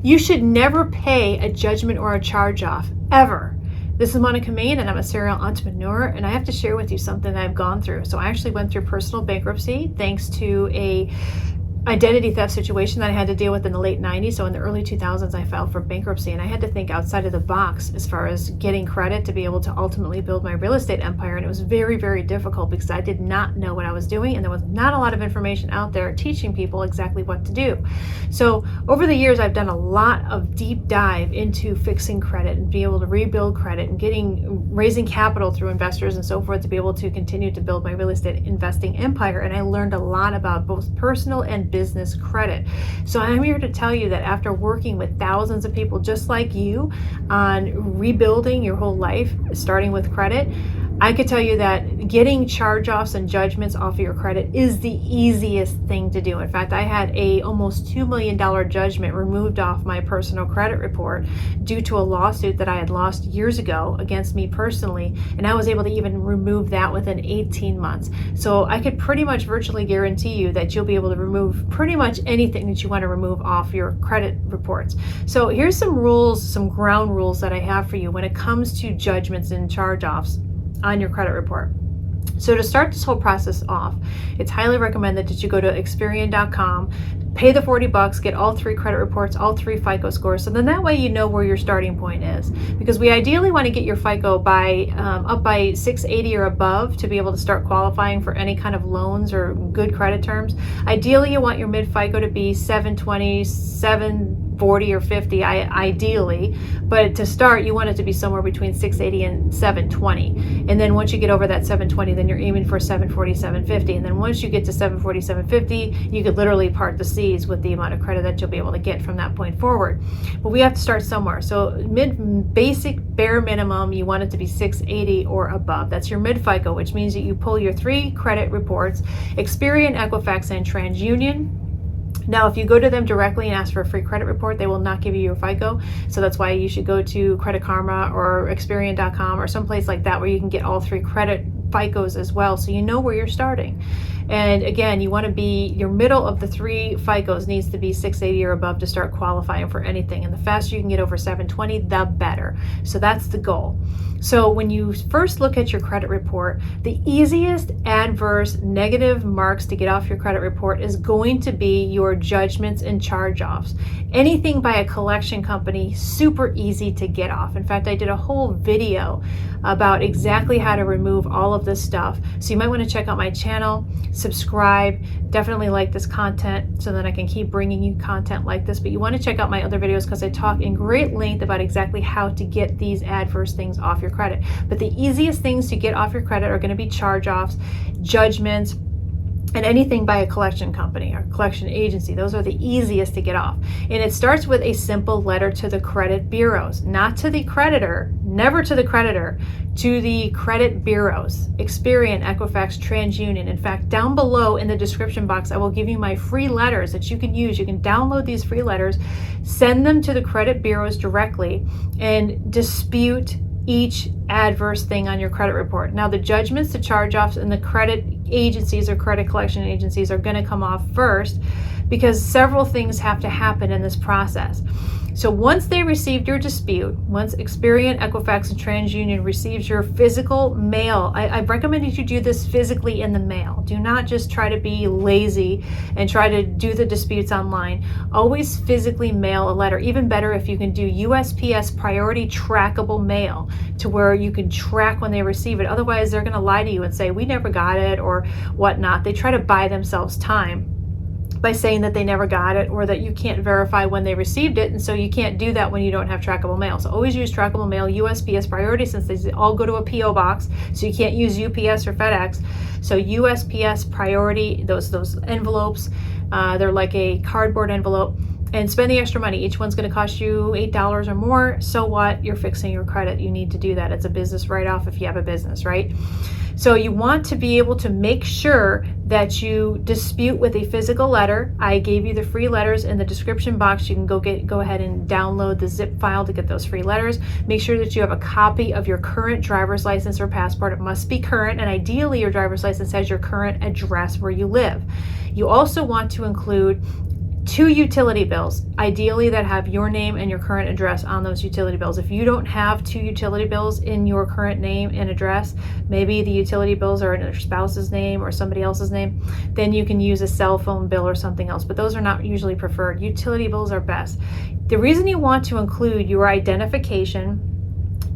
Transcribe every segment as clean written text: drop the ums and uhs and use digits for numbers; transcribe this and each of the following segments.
You should never pay a judgment or a charge off, ever. This is Monica Main, and I'm a serial entrepreneur, and I have to share with you something that I've gone through. So I actually went through personal bankruptcy thanks to a identity theft situation that I had to deal with in the late 90s. So in the early 2000s, I filed for bankruptcy, and I had to think outside of the box as far as getting credit to be able to ultimately build my real estate empire. And it was very, very difficult because I did not know what I was doing, and there was not a lot of information out there teaching people exactly what to do. So over the years, I've done a lot of deep dive into fixing credit and being able to rebuild credit and raising capital through investors and so forth to be able to continue to build my real estate investing empire. And I learned a lot about both personal and business credit. So I'm here to tell you that after working with thousands of people just like you on rebuilding your whole life, starting with credit, I could tell you that getting charge-offs and judgments off of your credit is the easiest thing to do. In fact, I had a almost $2 million judgment removed off my personal credit report due to a lawsuit that I had lost years ago against me personally, and I was able to even remove that within 18 months. So I could pretty much virtually guarantee you that you'll be able to remove pretty much anything that you want to remove off your credit reports. So here's some rules, some ground rules that I have for you when it comes to judgments and charge-offs on your credit report. So to start this whole process off, it's highly recommended that you go to Experian.com, pay the $40, get all 3 credit reports, all 3 FICO scores. So then that way you know where your starting point is, because we ideally want to get your FICO by up by 680 or above to be able to start qualifying for any kind of loans or good credit terms. Ideally, you want your mid FICO to be 720, 740 or 50, ideally, but to start you want it to be somewhere between 680 and 720. And then once you get over that 720, then you're aiming for 740, 750. And then once you get to 740, 750, you could literally part the seas with the amount of credit that you'll be able to get from that point forward. But we have to start somewhere. So basic bare minimum, you want it to be 680 or above. That's your mid FICO, which means that you pull your 3 credit reports, Experian, Equifax, and TransUnion. Now, if you go to them directly and ask for a free credit report, they will not give you your FICO. So that's why you should go to Credit Karma or Experian.com or someplace like that where you can get all 3 credit FICOs as well, so you know where you're starting. And again, you want to be, your middle of the 3 FICOs needs to be 680 or above to start qualifying for anything. And the faster you can get over 720, the better. So that's the goal. So when you first look at your credit report, the easiest adverse negative marks to get off your credit report is going to be your judgments and charge-offs. Anything by a collection company, super easy to get off. In fact, I did a whole video about exactly how to remove all of this stuff. So you might want to check out my channel, subscribe, definitely like this content so that I can keep bringing you content like this. But you want to check out my other videos because I talk in great length about exactly how to get these adverse things off your credit. But the easiest things to get off your credit are going to be charge-offs, judgments, and anything by a collection company or collection agency. Those are the easiest to get off. And it starts with a simple letter to the credit bureaus, not to the creditor, never to the creditor, to the credit bureaus, Experian, Equifax, TransUnion. In fact, down below in the description box, I will give you my free letters that you can use. You can download these free letters, send them to the credit bureaus directly, and dispute each adverse thing on your credit report. Now, the judgments, the charge-offs, and the credit agencies or credit collection agencies are going to come off first because several things have to happen in this process. So once they received your dispute, once Experian, Equifax, and TransUnion receives your physical mail, I recommend that you do this physically in the mail. Do not just try to be lazy and try to do the disputes online. Always physically mail a letter. Even better if you can do USPS priority trackable mail to where you can track when they receive it. Otherwise, they're going to lie to you and say, we never got it or whatnot. They try to buy themselves time by saying that they never got it or that you can't verify when they received it, and so you can't do that when you don't have trackable mail. So always use trackable mail, USPS priority, since they all go to a PO box, so you can't use UPS or FedEx. So USPS priority, those envelopes, they're like a cardboard envelope. And spend the extra money. Each one's going to cost you $8 or more. So what? You're fixing your credit. You need to do that. It's a business write-off if you have a business, right? So you want to be able to make sure that you dispute with a physical letter. I gave you the free letters in the description box. You can go ahead and download the zip file to get those free letters. Make sure that you have a copy of your current driver's license or passport. It must be current, and ideally your driver's license has your current address where you live. You also want to include 2 utility bills, ideally that have your name and your current address on those utility bills. If you don't have 2 utility bills in your current name and address, maybe the utility bills are in your spouse's name or somebody else's name, then you can use a cell phone bill or something else, but those are not usually preferred. Utility bills are best. The reason you want to include your identification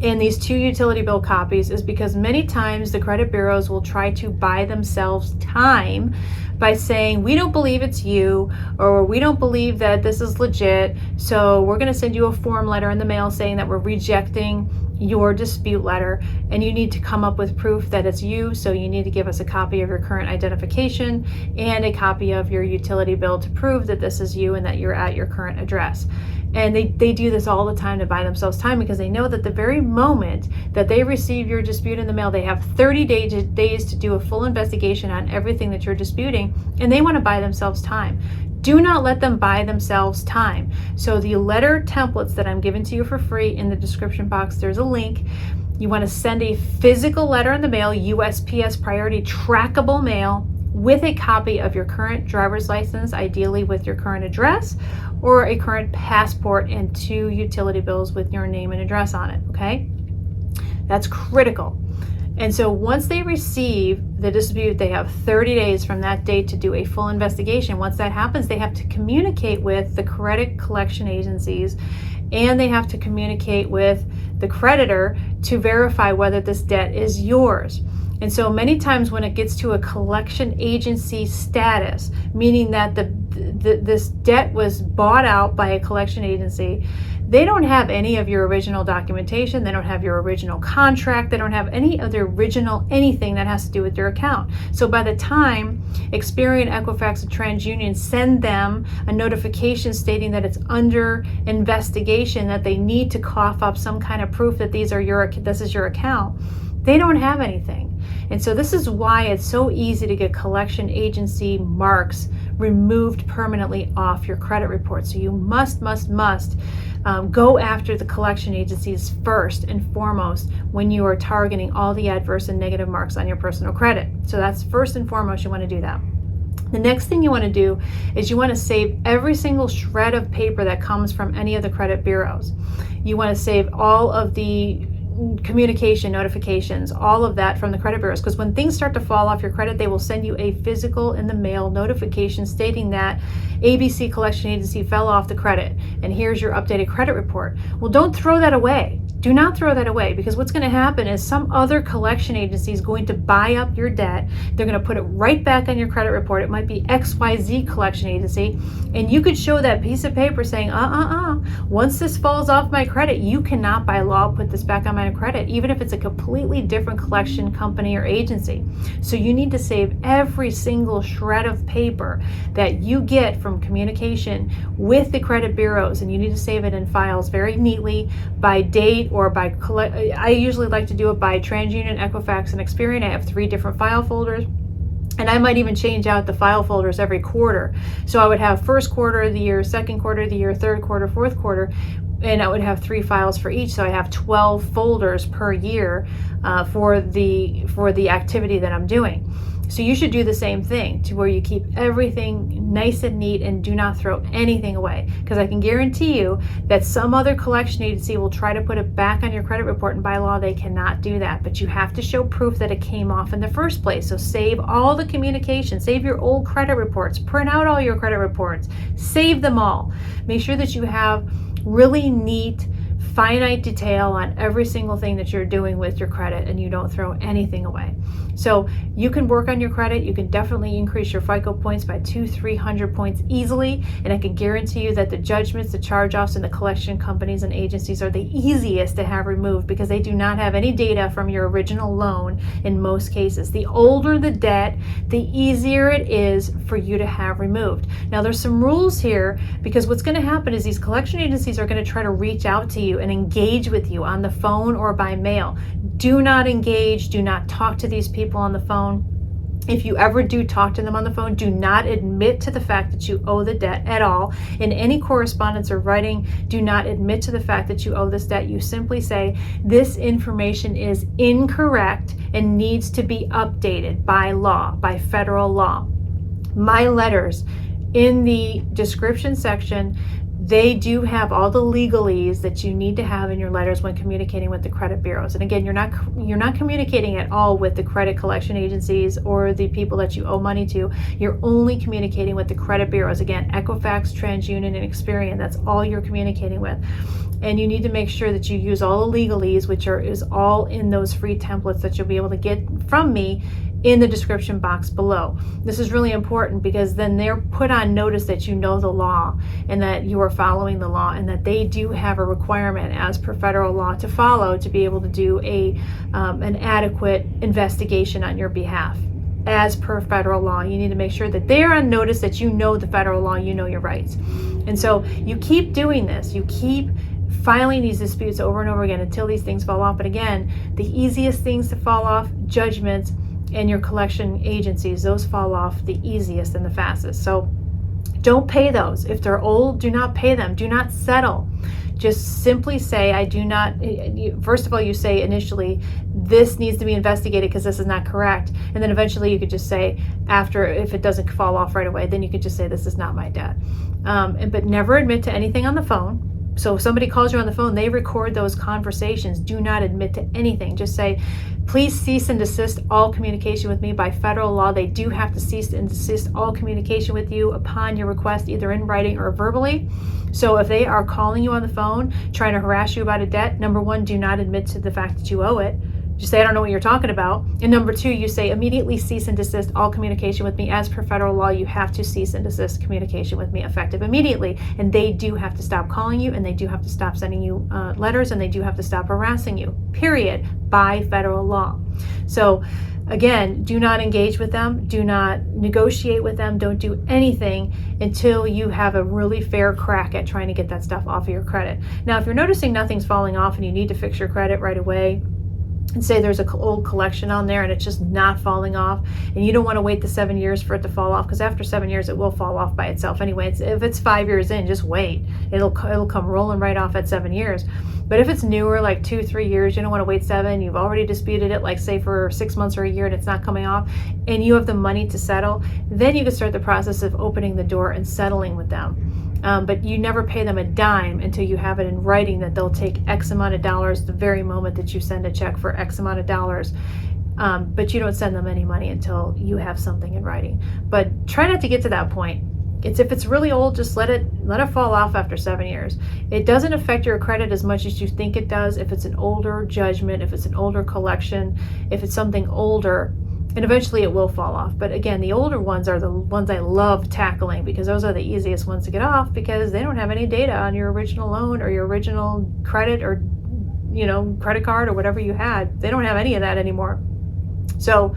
in these 2 utility bill copies is because many times the credit bureaus will try to buy themselves time by saying, we don't believe it's you, or we don't believe that this is legit, so we're going to send you a form letter in the mail saying that we're rejecting your dispute letter, and you need to come up with proof that it's you, so you need to give us a copy of your current identification and a copy of your utility bill to prove that this is you and that you're at your current address. And they do this all the time to buy themselves time, because they know that the very moment that they receive your dispute in the mail, they have 30 days to do a full investigation on everything that you're disputing, and they want to buy themselves time. Do not let them buy themselves time. So the letter templates that I'm giving to you for free in the description box, there's a link. You want to send a physical letter in the mail, USPS priority trackable mail, with a copy of your current driver's license, ideally with your current address, or a current passport and 2 utility bills with your name and address on it, okay? That's critical. And so once they receive the dispute, they have 30 days from that date to do a full investigation. Once that happens, they have to communicate with the credit collection agencies, and they have to communicate with the creditor to verify whether this debt is yours. And so many times when it gets to a collection agency status, meaning that this debt was bought out by a collection agency, they don't have any of your original documentation, they don't have your original contract, they don't have any of the original anything that has to do with your account. So by the time Experian, Equifax, and TransUnion send them a notification stating that it's under investigation, that they need to cough up some kind of proof that this is your account, they don't have anything. And so this is why it's so easy to get collection agency marks removed permanently off your credit report. So you must go after the collection agencies first and foremost when you are targeting all the adverse and negative marks on your personal credit. So that's first and foremost, you want to do that. The next thing you want to do is you want to save every single shred of paper that comes from any of the credit bureaus. You want to save all of the communication notifications, all of that from the credit bureaus, because when things start to fall off your credit, they will send you a physical in the mail notification stating that ABC collection agency fell off the credit and here's your updated credit report. Well, don't throw that away. Do not throw that away, because what's going to happen is some other collection agency is going to buy up your debt. They're going to put it right back on your credit report. It might be XYZ collection agency, and you could show that piece of paper saying, once this falls off my credit, you cannot by law put this back on my credit, even if it's a completely different collection company or agency. So you need to save every single shred of paper that you get from communication with the credit bureaus, and you need to save it in files very neatly by date, or by I usually like to do it by TransUnion, Equifax, and Experian. I have 3 different file folders, and I might even change out the file folders every quarter. So I would have first quarter of the year, second quarter of the year, third quarter, fourth quarter, and I would have 3 files for each. So I have 12 folders per year for the activity that I'm doing. So you should do the same thing, to where you keep everything nice and neat and do not throw anything away. Because I can guarantee you that some other collection agency will try to put it back on your credit report, and by law they cannot do that. But you have to show proof that it came off in the first place. So save all the communication, save your old credit reports, print out all your credit reports, save them all. Make sure that you have really neat, finite detail on every single thing that you're doing with your credit, and you don't throw anything away. So you can work on your credit. You can definitely increase your FICO points by 200-300 points easily, and I can guarantee you that the judgments, the charge-offs, and the collection companies and agencies are the easiest to have removed, because they do not have any data from your original loan in most cases. The older the debt, the easier it is for you to have removed. Now there's some rules here, because what's going to happen is these collection agencies are going to try to reach out to you and engage with you on the phone or by mail. Do not engage, do not talk to these people on the phone. If you ever do talk to them on the phone, do not admit to the fact that you owe the debt at all. In any correspondence or writing, do not admit to the fact that you owe this debt. You simply say, this information is incorrect and needs to be updated by law, by federal law. My letters In the description section, they do have all the legalese that you need to have in your letters when communicating with the credit bureaus. And again, you're not communicating at all with the credit collection agencies or the people that you owe money to. You're only communicating with the credit bureaus. Again, Equifax, TransUnion, and Experian. That's all you're communicating with. And you need to make sure that you use all the legalese, which is all in those free templates that you'll be able to get from me in the description box below. This is really important because then they're put on notice that you know the law and that you are following the law, and that they do have a requirement as per federal law to follow to be able to do an adequate investigation on your behalf. As per federal law, you need to make sure that they're on notice that you know the federal law, you know your rights. And so you keep doing this, you keep filing these disputes over and over again until these things fall off. But again, the easiest things to fall off, judgments, and your collection agencies, those fall off the easiest and the fastest. So don't pay those. If they're old, do not pay them. Do not settle. Just simply say, I do not. First of all, you say initially, this needs to be investigated because this is not correct. And then eventually you could just say, after, if it doesn't fall off right away, then you could just say, this is not my debt. But never admit to anything on the phone. So if somebody calls you on the phone, they record those conversations. Do not admit to anything. Just say, please cease and desist all communication with me. By federal law, they do have to cease and desist all communication with you upon your request, either in writing or verbally. So if they are calling you on the phone, trying to harass you about a debt, number one, do not admit to the fact that you owe it. Just say, I don't know what you're talking about. And number two, you say, immediately cease and desist all communication with me. As per federal law, you have to cease and desist communication with me effective immediately. And they do have to stop calling you, and they do have to stop sending you letters, and they do have to stop harassing you, period, by federal law. So again, do not engage with them. Do not negotiate with them. Don't do anything until you have a really fair crack at trying to get that stuff off of your credit. Now, if you're noticing nothing's falling off and you need to fix your credit right away, and say there's an old collection on there and it's just not falling off, and you don't want to wait the 7 years for it to fall off, because after 7 years it will fall off by itself anyway. If it's 5 years in, just wait. It'll come rolling right off at 7 years. But if it's newer, like 2-3 years, you don't want to wait 7. You've already disputed it, like say for 6 months or a year, and it's not coming off, and you have the money to settle, then you can start the process of opening the door and settling with them. But you never pay them a dime until you have it in writing that they'll take X amount of dollars the very moment that you send a check for X amount of dollars. But you don't send them any money until you have something in writing. But try not to get to that point. If it's really old, just let it fall off after 7 years. It doesn't affect your credit as much as you think it does if it's an older judgment, if it's an older collection, if it's something older. And eventually it will fall off. But again, the older ones are the ones I love tackling, because those are the easiest ones to get off, because they don't have any data on your original loan or your original credit or, credit card or whatever you had. They don't have any of that anymore. So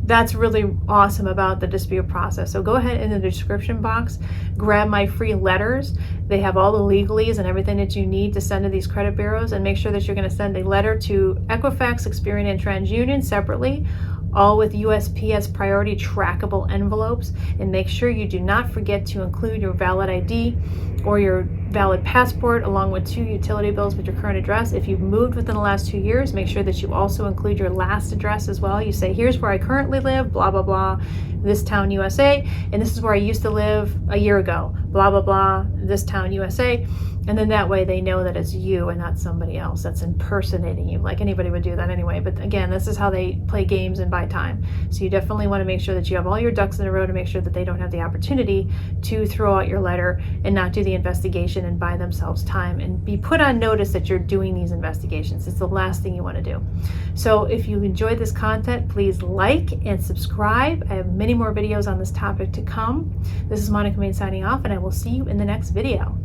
that's really awesome about the dispute process. So go ahead in the description box, grab my free letters. They have all the legalese and everything that you need to send to these credit bureaus, and make sure that you're going to send a letter to Equifax, Experian, and TransUnion separately, all with USPS priority trackable envelopes. And make sure you do not forget to include your valid ID or your valid passport, along with 2 utility bills with your current address. If you've moved within the last 2 years, make sure that you also include your last address as well. You say, here's where I currently live, blah, blah, blah, this town, USA, and this is where I used to live a year ago, blah, blah, blah, this town, USA. And then that way they know that it's you and not somebody else that's impersonating you, like anybody would do that anyway. But again, this is how they play games and buy time. So you definitely want to make sure that you have all your ducks in a row to make sure that they don't have the opportunity to throw out your letter and not do the investigation and buy themselves time and be put on notice that you're doing these investigations. It's the last thing you want to do. So if you enjoyed this content, please like and subscribe. I have many more videos on this topic to come. This is Monica Main signing off, and I will see you in the next video.